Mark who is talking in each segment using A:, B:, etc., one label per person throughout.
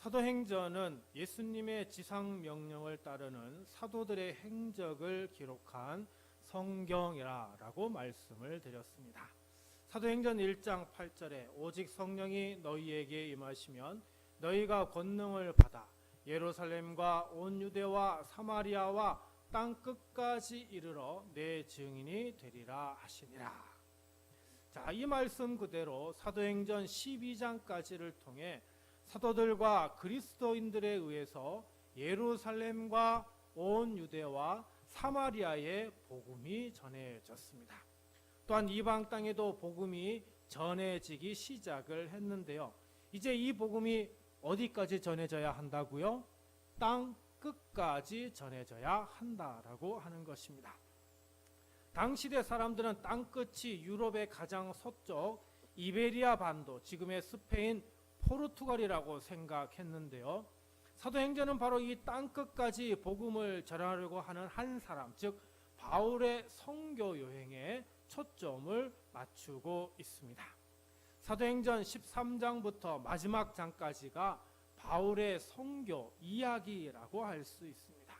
A: 사도행전은 예수님의 지상 명령을 따르는 사도들의 행적을 기록한 성경이라고 말씀을 드렸습니다. 사도행전 1장 8절에 오직 성령이 너희에게 임하시면 너희가 권능을 받아 예루살렘과 온 유대와 사마리아와 땅 끝까지 이르러 내 증인이 되리라 하시니라. 자, 이 말씀 그대로 사도행전 12장까지를 통해 사도들과 그리스도인들에 의해서 예루살렘과 온 유대와 사마리아에 복음이 전해졌습니다. 또한 이방 땅에도 복음이 전해지기 시작을 했는데요. 이제 이 복음이 어디까지 전해져야 한다고요? 땅 끝까지 전해져야 한다라고 하는 것입니다. 당시대 사람들은 땅 끝이 유럽의 가장 서쪽 이베리아 반도, 지금의 스페인, 포르투갈이라고 생각했는데요. 사도행전은 바로 이 땅 끝까지 복음을 전하려고 하는 한 사람, 즉 바울의 선교 여행에 초점을 맞추고 있습니다. 사도행전 13장부터 마지막 장까지가 바울의 선교 이야기라고 할 수 있습니다.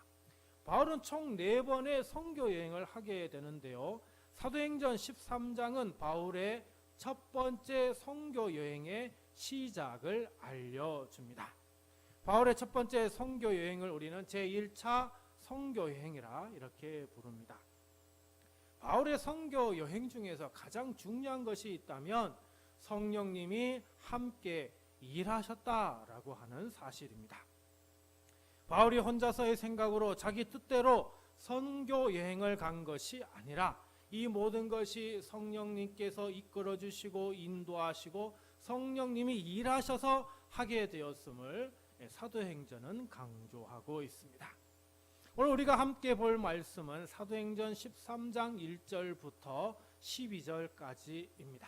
A: 바울은 총 4번의 선교 여행을 하게 되는데요. 사도행전 13장은 바울의 첫 번째 선교 여행의 시작을 알려줍니다. 바울의 첫 번째 선교 여행을 우리는 제1차 선교 여행이라 이렇게 부릅니다. 바울의 선교 여행 중에서 가장 중요한 것이 있다면 성령님이 함께 일하셨다라고 하는 사실입니다. 바울이 혼자서의 생각으로 자기 뜻대로 선교 여행을 간 것이 아니라 이 모든 것이 성령님께서 이끌어 주시고 인도하시고 성령님이 일하셔서 하게 되었음을 사도행전은 강조하고 있습니다. 오늘 우리가 함께 볼 말씀은 사도행전 13장 1절부터 12절까지입니다.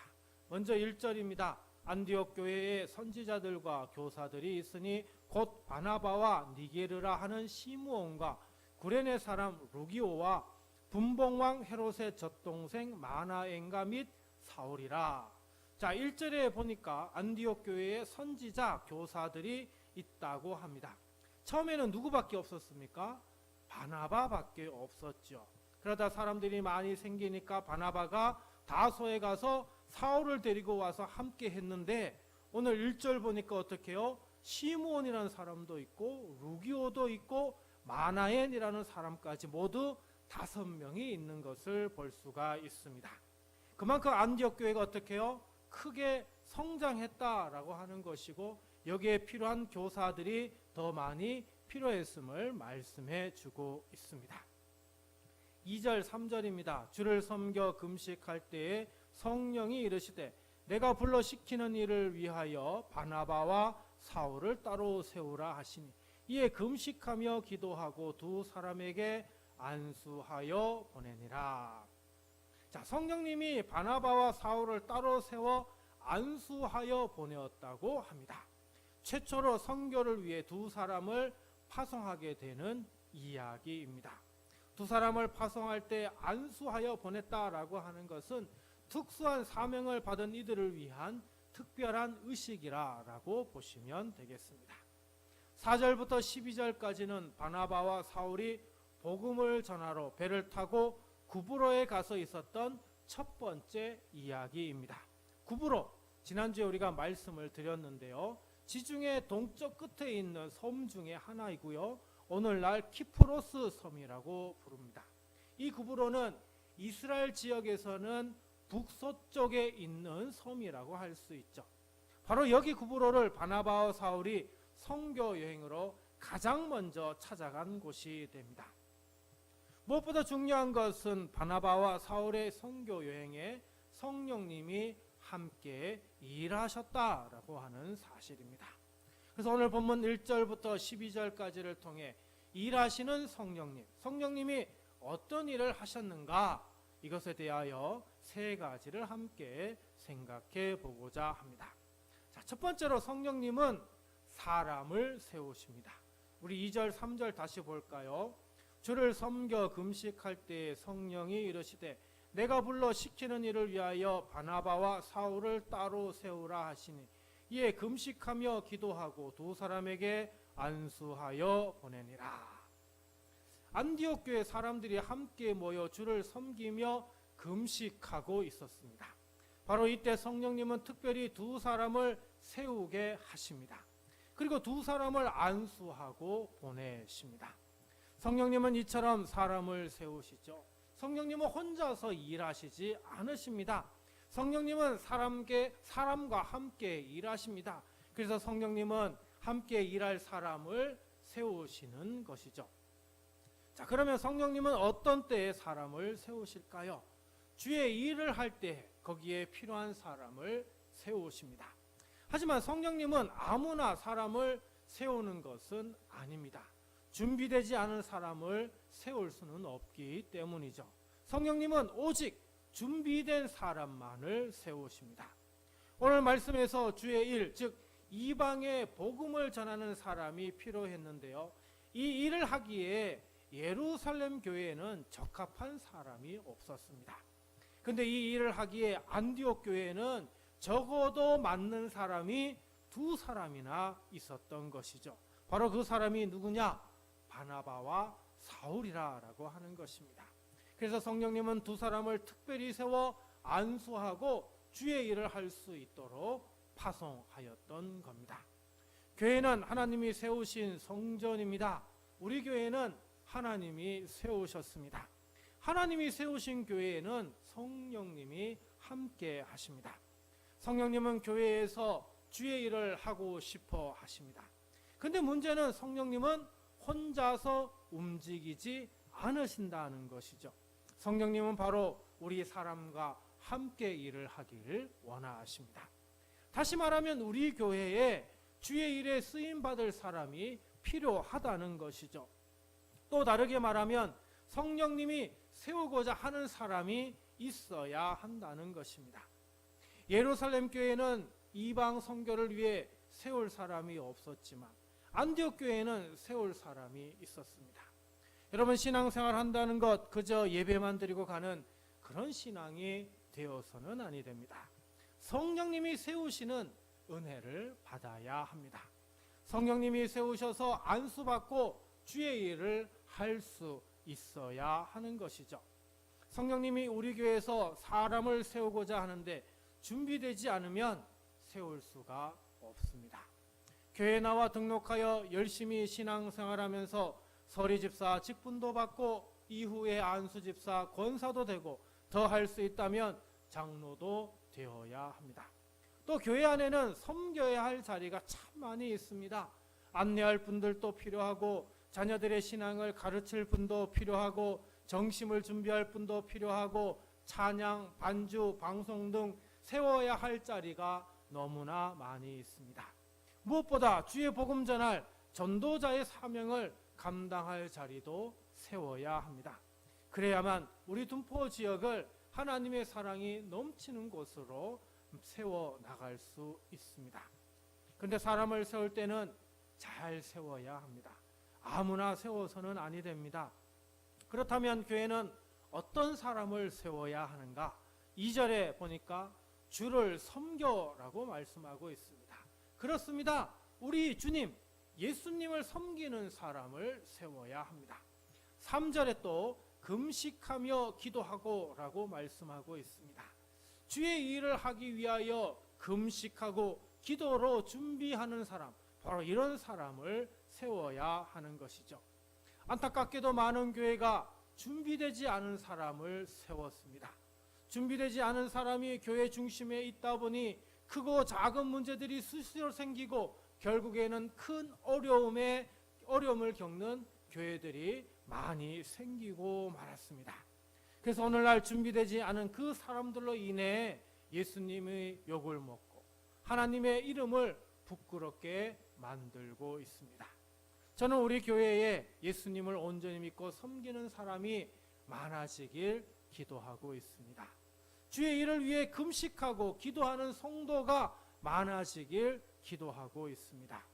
A: 먼저 1절입니다. 안디옥 교회에 선지자들과 교사들이 있으니 곧 바나바와 니게르라 하는 시므온과 구레네 사람 루기오와 분봉왕 헤롯의 젖동생 마나엔가 및 사울이라. 자, 1절에 보니까 안디옥 교회에 선지자, 교사들이 있다고 합니다. 처음에는 누구밖에 없었습니까? 바나바밖에 없었죠. 그러다 사람들이 많이 생기니까 바나바가 다소에 가서 사울을 데리고 와서 함께 했는데 오늘 1절 보니까 어떻게 해요? 시므온이라는 사람도 있고 루기오도 있고 마나엔이라는 사람까지 모두 5명이 있는 것을 볼 수가 있습니다. 그만큼 안디옥 교회가 어떻게 해요? 크게 성장했다라고 하는 것이고 여기에 필요한 교사들이 더 많이 필요했음을 말씀해 주고 있습니다. 2절 3절입니다. 주를 섬겨 금식할 때에 성령이 이르시되 내가 불러 시키는 일을 위하여 바나바와 사울을 따로 세우라 하시니 이에 금식하며 기도하고 두 사람에게 안수하여 보내니라. 자, 성령님이 바나바와 사울을 따로 세워 안수하여 보내었다고 합니다. 최초로 선교를 위해 두 사람을 파송하게 되는 이야기입니다. 두 사람을 파송할 때 안수하여 보냈다라고 하는 것은 특수한 사명을 받은 이들을 위한 특별한 의식이라고 보시면 되겠습니다. 4절부터 12절까지는 바나바와 사울이 복음을 전하러 배를 타고 구브로에 가서 있었던 첫 번째 이야기입니다. 구브로, 지난주에 우리가 말씀을 드렸는데요. 지중해 동쪽 끝에 있는 섬 중에 하나이고요. 오늘날 키프로스 섬이라고 부릅니다. 이 구브로는 이스라엘 지역에서는 북서쪽에 있는 섬이라고 할 수 있죠. 바로 여기 구브로를 바나바와 사울이 선교 여행으로 가장 먼저 찾아간 곳이 됩니다. 무엇보다 중요한 것은 바나바와 사울의 선교 여행에 성령님이 함께 일하셨다라고 하는 사실입니다. 그래서 오늘 본문 1절부터 12절까지를 통해 일하시는 성령님, 성령님이 어떤 일을 하셨는가, 이것에 대하여 3가지를 함께 생각해 보고자 합니다. 자, 첫 번째로 성령님은 사람을 세우십니다. 우리 2절 3절 다시 볼까요? 주를 섬겨 금식할 때에 성령이 이르시되 내가 불러 시키는 일을 위하여 바나바와 사울을 따로 세우라 하시니 이에 금식하며 기도하고 두 사람에게 안수하여 보내니라. 안디옥 교회 사람들이 함께 모여 주를 섬기며 금식하고 있었습니다. 바로 이때 성령님은 특별히 두 사람을 세우게 하십니다. 그리고 두 사람을 안수하고 보내십니다. 성령님은 이처럼 사람을 세우시죠. 성령님은 혼자서 일하시지 않으십니다. 성령님은 사람과 함께 일하십니다. 그래서 성령님은 함께 일할 사람을 세우시는 것이죠. 자, 그러면 성령님은 어떤 때에 사람을 세우실까요? 주의 일을 할 때 거기에 필요한 사람을 세우십니다. 하지만 성령님은 아무나 사람을 세우는 것은 아닙니다. 준비되지 않은 사람을 세울 수는 없기 때문이죠. 성령님은 오직 준비된 사람만을 세우십니다. 오늘 말씀에서 주의 일, 즉 이방에 복음을 전하는 사람이 필요했는데요. 이 일을 하기에 예루살렘 교회에는 적합한 사람이 없었습니다. 근데 이 일을 하기에 안디옥 교회에는 적어도 맞는 사람이 두 사람이나 있었던 것이죠. 바로 그 사람이 누구냐? 바나바와 사울이라고 하는 것입니다. 그래서 성령님은 두 사람을 특별히 세워 안수하고 주의 일을 할 수 있도록 파송하였던 겁니다. 교회는 하나님이 세우신 성전입니다. 우리 교회는 하나님이 세우셨습니다. 하나님이 세우신 교회에는 성령님이 함께 하십니다. 성령님은 교회에서 주의 일을 하고 싶어 하십니다. 근데 문제는 성령님은 혼자서 움직이지 않으신다는 것이죠. 성령님은 바로 우리 사람과 함께 일을 하기를 원하십니다. 다시 말하면 우리 교회에 주의 일에 쓰임받을 사람이 필요하다는 것이죠. 또 다르게 말하면 성령님이 세우고자 하는 사람이 있어야 한다는 것입니다. 예루살렘 교회는 이방 선교를 위해 세울 사람이 없었지만 안디옥 교회에는 세울 사람이 있었습니다. 여러분, 신앙생활 한다는 것 그저 예배만 드리고 가는 그런 신앙이 되어서는 아니 됩니다. 성령님이 세우시는 은혜를 받아야 합니다. 성령님이 세우셔서 안수받고 주의 일을 할 수 있어야 하는 것이죠. 성령님이 우리 교회에서 사람을 세우고자 하는데 준비되지 않으면 세울 수가 없습니다. 교회에 나와 등록하여 열심히 신앙생활하면서 서리집사 직분도 받고 이후에 안수집사 권사도 되고 더 할 수 있다면 장로도 되어야 합니다. 또 교회 안에는 섬겨야 할 자리가 참 많이 있습니다. 안내할 분들도 필요하고 자녀들의 신앙을 가르칠 분도 필요하고 정심을 준비할 분도 필요하고 찬양, 반주, 방송 등 세워야 할 자리가 너무나 많이 있습니다. 무엇보다 주의 복음 전할 전도자의 사명을 감당할 자리도 세워야 합니다. 그래야만 우리 둔포 지역을 하나님의 사랑이 넘치는 곳으로 세워 나갈 수 있습니다. 그런데 사람을 세울 때는 잘 세워야 합니다. 아무나 세워서는 아니 됩니다. 그렇다면 교회는 어떤 사람을 세워야 하는가? 2절에 보니까 주를 섬겨라고 말씀하고 있습니다. 그렇습니다. 우리 주님, 예수님을 섬기는 사람을 세워야 합니다. 3절에 또 금식하며 기도하고 라고 말씀하고 있습니다. 주의 일을 하기 위하여 금식하고 기도로 준비하는 사람, 바로 이런 사람을 세워야 하는 것이죠. 안타깝게도 많은 교회가 준비되지 않은 사람을 세웠습니다. 준비되지 않은 사람이 교회 중심에 있다 보니 크고 작은 문제들이 수시로 생기고 결국에는 큰 어려움을 겪는 교회들이 많이 생기고 말았습니다. 그래서 오늘날 준비되지 않은 그 사람들로 인해 예수님의 욕을 먹고 하나님의 이름을 부끄럽게 만들고 있습니다. 저는 우리 교회에 예수님을 온전히 믿고 섬기는 사람이 많아지길 기도하고 있습니다. 주의 일을 위해 금식하고 기도하는 성도가 많아지길 기도하고 있습니다.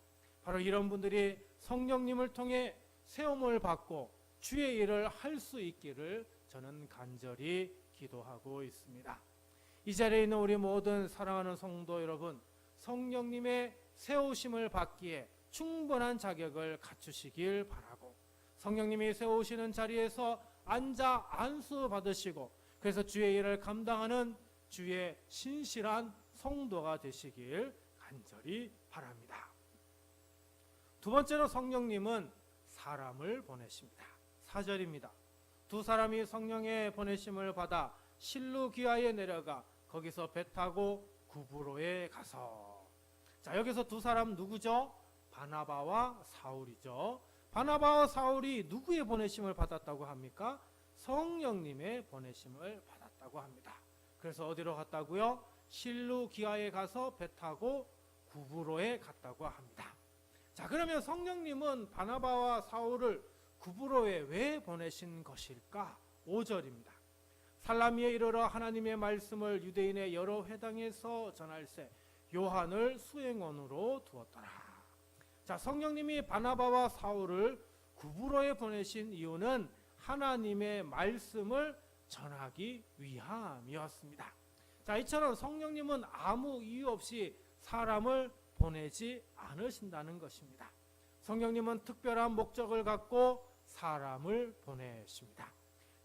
A: 바로 이런 분들이 성령님을 통해 세움을 받고 주의 일을 할 수 있기를 저는 간절히 기도하고 있습니다. 이 자리에 있는 우리 모든 사랑하는 성도 여러분, 성령님의 세우심을 받기에 충분한 자격을 갖추시길 바라고, 성령님이 세우시는 자리에서 앉아 안수 받으시고 그래서 주의 일을 감당하는 주의 신실한 성도가 되시길 간절히 바랍니다. 두 번째로 성령님은 사람을 보내십니다. 4절입니다. 두 사람이 성령의 보내심을 받아 실루기아에 내려가 거기서 배 타고 구브로에 가서. 자, 여기서 두 사람 누구죠? 바나바와 사울이죠. 바나바와 사울이 누구의 보내심을 받았다고 합니까? 성령님의 보내심을 받았다고 합니다. 그래서 어디로 갔다고요? 실루기아에 가서 배 타고 구브로에 갔다고 합니다. 자, 그러면 성령님은 바나바와 사울을 구브로에 왜 보내신 것일까? 5절입니다. 살라미에 이르러 하나님의 말씀을 유대인의 여러 회당에서 전할세 요한을 수행원으로 두었더라. 자, 성령님이 바나바와 사울을 구브로에 보내신 이유는 하나님의 말씀을 전하기 위함이었습니다. 자, 이처럼 성령님은 아무 이유 없이 사람을 보내지 않으신다는 것입니다. 성령님은 특별한 목적을 갖고 사람을 보내십니다.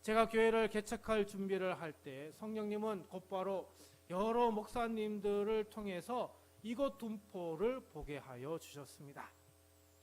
A: 제가 교회를 개척할 준비를 할 때 성령님은 곧바로 여러 목사님들을 통해서 이곳 둔포를 보게 하여 주셨습니다.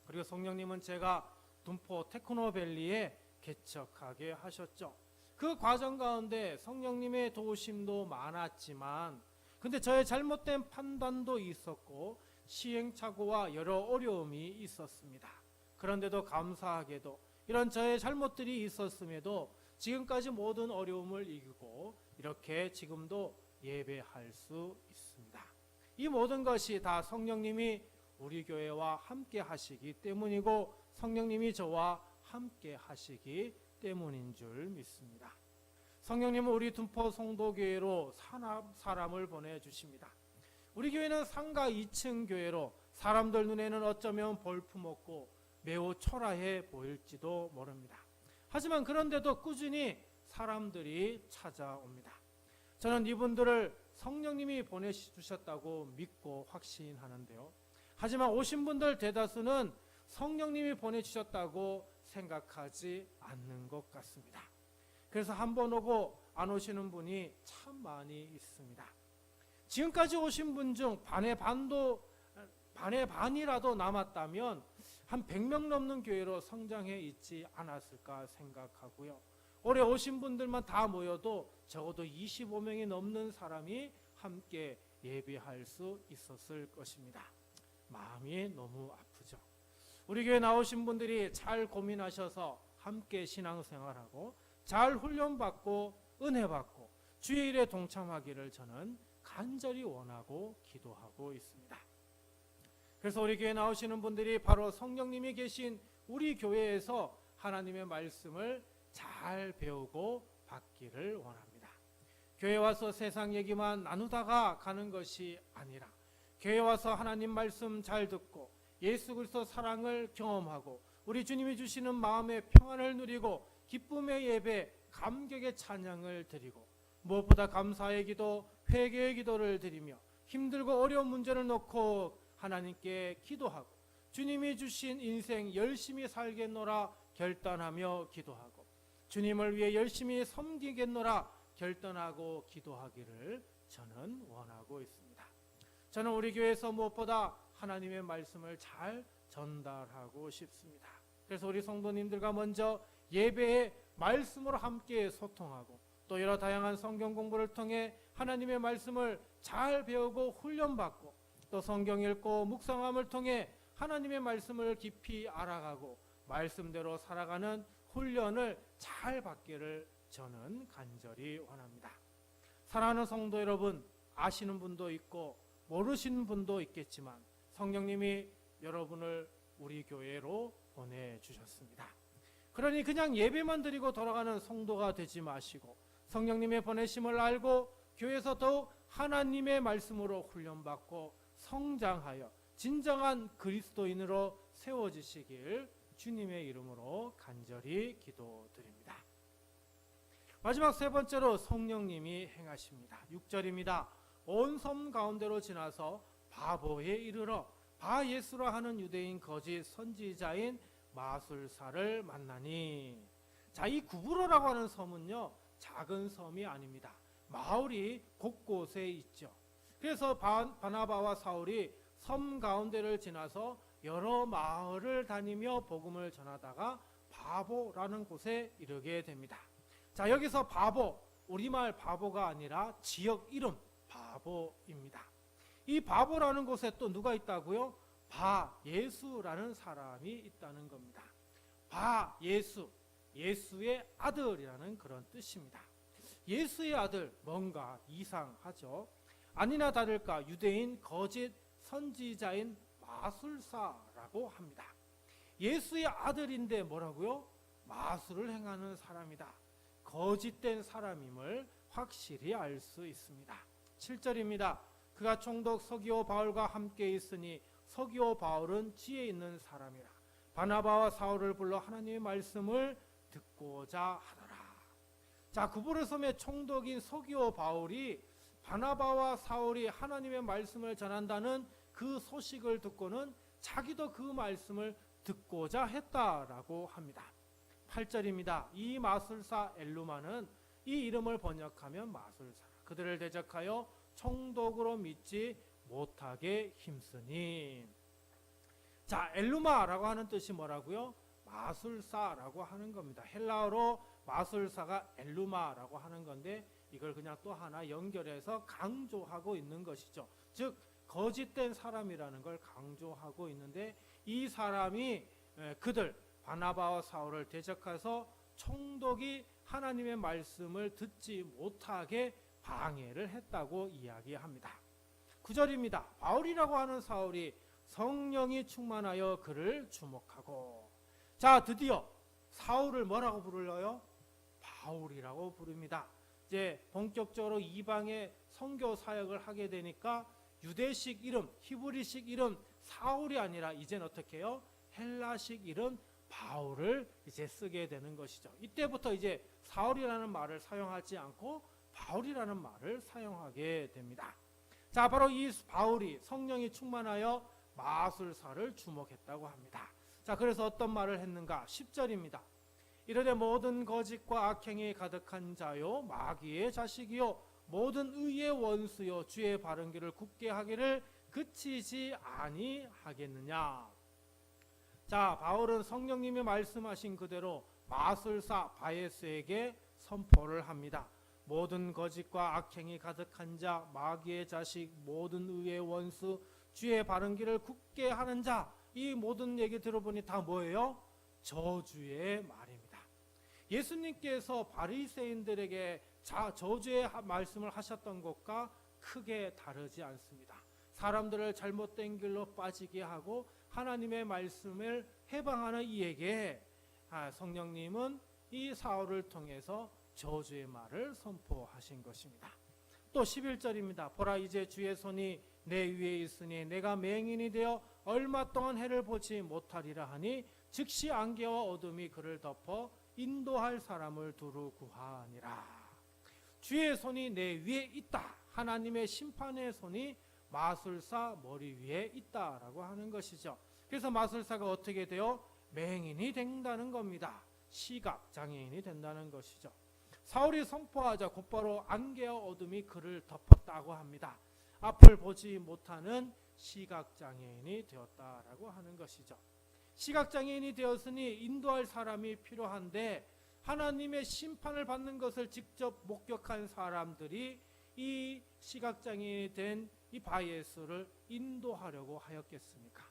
A: 그리고 성령님은 제가 둔포 테크노밸리에 개척하게 하셨죠. 그 과정 가운데 성령님의 도우심도 많았지만 근데 저의 잘못된 판단도 있었고 시행착오와 여러 어려움이 있었습니다. 그런데도 감사하게도 이런 저의 잘못들이 있었음에도 지금까지 모든 어려움을 이기고 이렇게 지금도 예배할 수 있습니다. 이 모든 것이 다 성령님이 우리 교회와 함께 하시기 때문이고 성령님이 저와 함께 하시기 때문인 줄 믿습니다. 성령님은 우리 둔포 성도교회로 사람을 보내주십니다. 우리 교회는 상가 2층 교회로 사람들 눈에는 어쩌면 볼품없고 매우 초라해 보일지도 모릅니다. 하지만 그런데도 꾸준히 사람들이 찾아옵니다. 저는 이분들을 성령님이 보내주셨다고 믿고 확신하는데요. 하지만 오신 분들 대다수는 성령님이 보내주셨다고 생각하지 않는 것 같습니다. 그래서 한 번 오고 안 오시는 분이 참 많이 있습니다. 지금까지 오신 분 중 반의 반이라도 남았다면 한 100명 넘는 교회로 성장해 있지 않았을까 생각하고요. 올해 오신 분들만 다 모여도 적어도 25명이 넘는 사람이 함께 예배할 수 있었을 것입니다. 마음이 너무 아프죠. 우리 교회 나오신 분들이 잘 고민하셔서 함께 신앙생활하고 잘 훈련받고 은혜받고 주의 일에 동참하기를 저는 간절히 원하고 기도하고 있습니다. 그래서 우리 교회 나오시는 분들이 바로 성령님이 계신 우리 교회에서 하나님의 말씀을 잘 배우고 받기를 원합니다. 교회 와서 세상 얘기만 나누다가 가는 것이 아니라 교회 와서 하나님 말씀 잘 듣고 예수 그리스도 사랑을 경험하고 우리 주님이 주시는 마음의 평안을 누리고 기쁨의 예배, 감격의 찬양을 드리고 무엇보다 감사의 기도, 회개의 기도를 드리며 힘들고 어려운 문제를 놓고 하나님께 기도하고 주님이 주신 인생 열심히 살겠노라 결단하며 기도하고 주님을 위해 열심히 섬기겠노라 결단하고 기도하기를 저는 원하고 있습니다. 저는 우리 교회에서 무엇보다 하나님의 말씀을 잘 전달하고 싶습니다. 그래서 우리 성도님들과 먼저 예배의 말씀으로 함께 소통하고 또 여러 다양한 성경 공부를 통해 하나님의 말씀을 잘 배우고 훈련받고 또 성경 읽고 묵상함을 통해 하나님의 말씀을 깊이 알아가고 말씀대로 살아가는 훈련을 잘 받기를 저는 간절히 원합니다. 사랑하는 성도 여러분, 아시는 분도 있고 모르시는 분도 있겠지만 성령님이 여러분을 우리 교회로 보내주셨습니다. 그러니 그냥 예배만 드리고 돌아가는 성도가 되지 마시고 성령님의 보내심을 알고 교회에서 더욱 하나님의 말씀으로 훈련받고 성장하여 진정한 그리스도인으로 세워지시길 주님의 이름으로 간절히 기도드립니다. 마지막 세 번째로 성령님이 행하십니다. 6절입니다. 온 섬 가운데로 지나서 바보에 이르러 바예수라 하는 유대인 거짓 선지자인 마술사를 만나니. 자, 이 구브로라고 하는 섬은요, 작은 섬이 아닙니다. 마을이 곳곳에 있죠. 그래서 바나바와 사울이 섬 가운데를 지나서 여러 마을을 다니며 복음을 전하다가 바보라는 곳에 이르게 됩니다. 자, 여기서 바보, 우리말 바보가 아니라 지역 이름 바보입니다. 이 바보라는 곳에 또 누가 있다고요? 바예수라는 사람이 있다는 겁니다. 바예수, 예수의 아들이라는 그런 뜻입니다. 예수의 아들, 뭔가 이상하죠? 아니나 다를까 유대인 거짓 선지자인 마술사라고 합니다. 예수의 아들인데 뭐라고요? 마술을 행하는 사람이다. 거짓된 사람임을 확실히 알 수 있습니다. 7절입니다. 그가 총독 서기오 바울과 함께 있으니 서기오 바울은 지혜 있는 사람이라. 바나바와 사울을 불러 하나님의 말씀을 듣고자 하더라. 자, 구브로 섬의 총독인 서기오 바울이 바나바와 사울이 하나님의 말씀을 전한다는 그 소식을 듣고는 자기도 그 말씀을 듣고자 했다라고 합니다. 8절입니다. 이 마술사 엘루마는 이 이름을 번역하면 마술사라. 그들을 대적하여 총독으로 믿지 못하게 힘쓰니. 자, 엘루마라고 하는 뜻이 뭐라고요? 마술사라고 하는 겁니다. 헬라어로 마술사가 엘루마라고 하는 건데 이걸 그냥 또 하나 연결해서 강조하고 있는 것이죠. 즉 거짓된 사람이라는 걸 강조하고 있는데 이 사람이 그들 바나바와 사울을 대적해서 총독이 하나님의 말씀을 듣지 못하게 방해를 했다고 이야기합니다. 9절입니다. 바울이라고 하는 사울이 성령이 충만하여 그를 주목하고. 자, 드디어 사울을 뭐라고 부르려요? 바울이라고 부릅니다. 이제 본격적으로 이방의 선교 사역을 하게 되니까 유대식 이름, 히브리식 이름 사울이 아니라 이젠 어떻게 해요? 헬라식 이름 바울을 이제 쓰게 되는 것이죠. 이때부터 이제 사울이라는 말을 사용하지 않고 바울이라는 말을 사용하게 됩니다. 자, 바로 이 바울이 성령이 충만하여 마술사를 주목했다고 합니다. 자, 그래서 어떤 말을 했는가? 10절입니다. 이르되 모든 거짓과 악행이 가득한 자요 마귀의 자식이요 모든 의의 원수요 주의 바른 길을 굽게 하기를 그치지 아니하겠느냐. 자, 바울은 성령님이 말씀하신 그대로 마술사 바예스에게 선포를 합니다. 모든 거짓과 악행이 가득한 자, 마귀의 자식, 모든 의의 원수, 주의 바른 길을 굽게 하는 자, 이 모든 얘기 들어보니 다 뭐예요? 저주의 말입니다. 예수님께서 바리새인들에게 저주의 말씀을 하셨던 것과 크게 다르지 않습니다. 사람들을 잘못된 길로 빠지게 하고 하나님의 말씀을 해방하는 이에게 성령님은 이 사울을 통해서 저주의 말을 선포하신 것입니다. 또 11절입니다. 보라 이제 주의 손이 내 위에 있으니 내가 맹인이 되어 얼마 동안 해를 보지 못하리라 하니 즉시 안개와 어둠이 그를 덮어 인도할 사람을 두루 구하니라. 주의 손이 내 위에 있다. 하나님의 심판의 손이 마술사 머리 위에 있다라고 하는 것이죠. 그래서 마술사가 어떻게 돼요? 맹인이 된다는 겁니다. 시각 장애인이 된다는 것이죠. 사울이 선포하자 곧바로 안개와 어둠이 그를 덮었다고 합니다. 앞을 보지 못하는 시각장애인이 되었다라고 하는 것이죠. 시각장애인이 되었으니 인도할 사람이 필요한데 하나님의 심판을 받는 것을 직접 목격한 사람들이 이 시각장애인이 된 이 바예수를 인도하려고 하였겠습니까?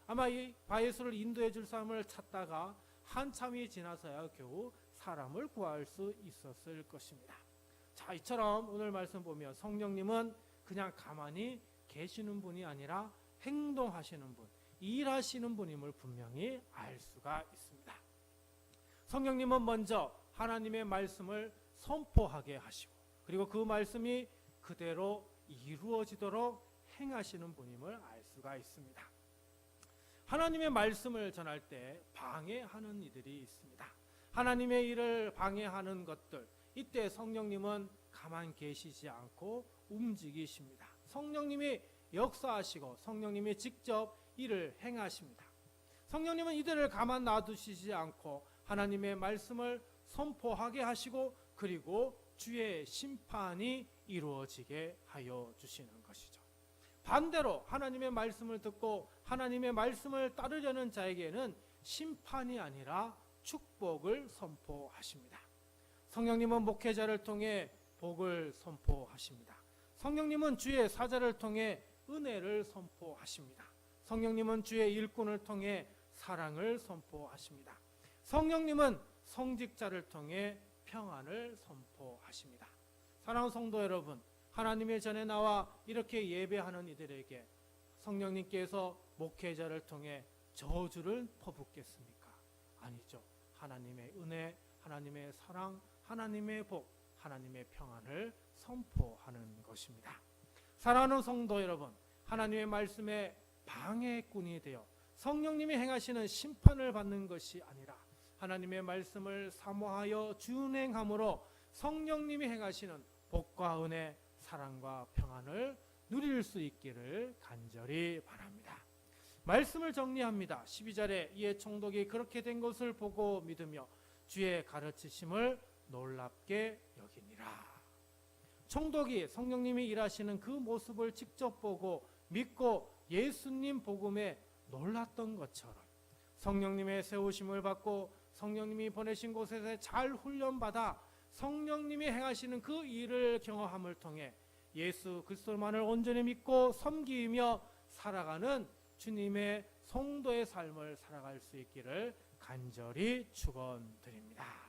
A: 아마 이 바예수를 인도해 줄 사람을 찾다가 한참이 지나서야 겨우 사람을 구할 수 있었을 것입니다. 자, 이처럼 오늘 말씀 보면 성령님은 그냥 가만히 계시는 분이 아니라 행동하시는 분, 일하시는 분임을 분명히 알 수가 있습니다. 성령님은 먼저 하나님의 말씀을 선포하게 하시고 그리고 그 말씀이 그대로 이루어지도록 행하시는 분임을 알 수가 있습니다. 하나님의 말씀을 전할 때 방해하는 이들이 있습니다. 하나님의 일을 방해하는 것들, 이때 성령님은 가만 계시지 않고 움직이십니다. 성령님이 역사하시고 성령님이 직접 일을 행하십니다. 성령님은 이들을 가만 놔두시지 않고 하나님의 말씀을 선포하게 하시고 그리고 주의 심판이 이루어지게 하여 주시는 것이죠. 반대로 하나님의 말씀을 듣고 하나님의 말씀을 따르려는 자에게는 심판이 아니라 축복을 선포하십니다. 성령님은 목회자를 통해 복을 선포하십니다. 성령님은 주의 사자를 통해 은혜를 선포하십니다. 성령님은 주의 일꾼을 통해 사랑을 선포하십니다. 성령님은 성직자를 통해 평안을 선포하십니다. 사랑하는 성도 여러분, 하나님의 전에 나와 이렇게 예배하는 이들에게 성령님께서 목회자를 통해 저주를 퍼붓겠습니까? 아니죠. 하나님의 은혜, 하나님의 사랑, 하나님의 복, 하나님의 평안을 선포하는 것입니다. 사랑하는 성도 여러분, 하나님의 말씀에 방해꾼이 되어 성령님이 행하시는 심판을 받는 것이 아니라 하나님의 말씀을 사모하여 준행함으로 성령님이 행하시는 복과 은혜, 사랑과 평안을 누릴 수 있기를 간절히 바랍니다. 말씀을 정리합니다. 12절에 이에 총독이 그렇게 된 것을 보고 믿으며 주의 가르치심을 놀랍게 여기니라. 총독이 성령님이 일하시는 그 모습을 직접 보고 믿고 예수님 복음에 놀랐던 것처럼 성령님의 세우심을 받고 성령님이 보내신 곳에서 잘 훈련받아 성령님이 행하시는 그 일을 경험함을 통해 예수 그리스도만을 온전히 믿고 섬기며 살아가는 주님의 성도의 삶을 살아갈 수 있기를 간절히 축원드립니다.